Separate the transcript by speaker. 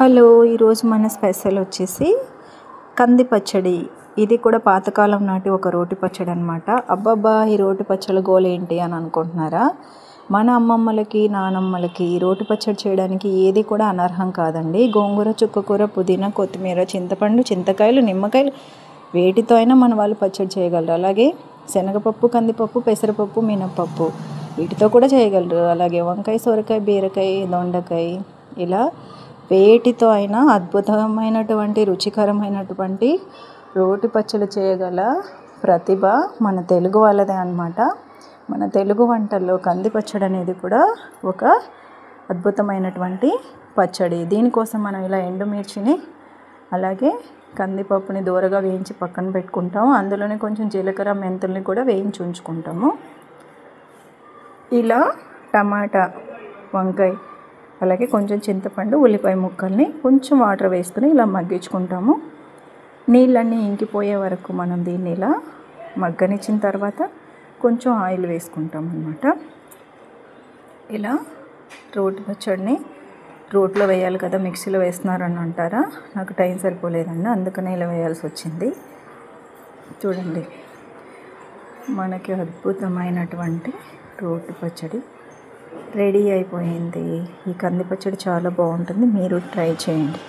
Speaker 1: Hello, ఈరోజు మన special వచ్చేసి కంది పచ్చడి. ఇది కూడా పాతకాలం నాటి ఒక రోటి పచ్చడి అనమాట. అబ్బబ్బా, ఈ రోటి పచ్చడి గోల్ ఏంటి అని అనుకుంటున్నారా? మన అమ్మమ్మలకి నానమ్మలకి ఈ రోటి పచ్చడి చేయడానికి ఏది కూడా అనర్హం కాదండి. గోంగూర, చుక్కకూర, పుదీనా, కొత్తిమీర, చింతపండు, చింతకాయలు, నిమ్మకాయలు వేటితో అయినా మన వాళ్ళు పచ్చడి చేయగలరు. అలాగే శనగపప్పు, కందిపప్పు, పెసరపప్పు, మినప్పప్పు వీటితో కూడా చేయగలరు. అలాగే వంకాయ, సొరకాయ, బీరకాయ, దొండకాయ ఇలా వేటితో అయినా అద్భుతమైనటువంటి రుచికరమైనటువంటి రోటి పచ్చడి చేయగల ప్రతిభ మన తెలుగు వాళ్ళదే అన్నమాట. మన తెలుగు వంటల్లో కంది పచ్చడి అనేది కూడా ఒక అద్భుతమైనటువంటి పచ్చడి. దీనికోసం మనం ఇలా ఎండుమిర్చిని అలాగే కందిపప్పుని దూరగా వేయించి పక్కన పెట్టుకుంటాము. అందులోనే కొంచెం జీలకర్ర, మెంతుల్ని కూడా వేయించి ఉంచుకుంటాము. ఇలా టమాటా, వంకాయ అలాగే కొంచెం చింతపండు, ఉల్లిపాయ ముక్కల్ని కొంచెం వాటర్ వేసుకుని ఇలా మగ్గించుకుంటాము. నీళ్ళన్నీ ఇంకిపోయే వరకు మనం దీన్ని ఇలా మగ్గనిచ్చిన తర్వాత కొంచెం ఆయిల్ వేసుకుంటాం అన్నమాట. ఇలా రోటి పచ్చడిని రోట్లో వేయాలి కదా, మిక్సీలో వేస్తున్నారని అంటారా? నాకు టైం సరిపోలేదండి, అందుకనే ఇలా వేయాల్సి వచ్చింది. చూడండి, మనకి అద్భుతమైనటువంటి రోటి పచ్చడి రెడీ అయిపోయింది. ఈ కంది పచ్చడి చాలా బాగుంటుంది, మీరు ట్రై చేయండి.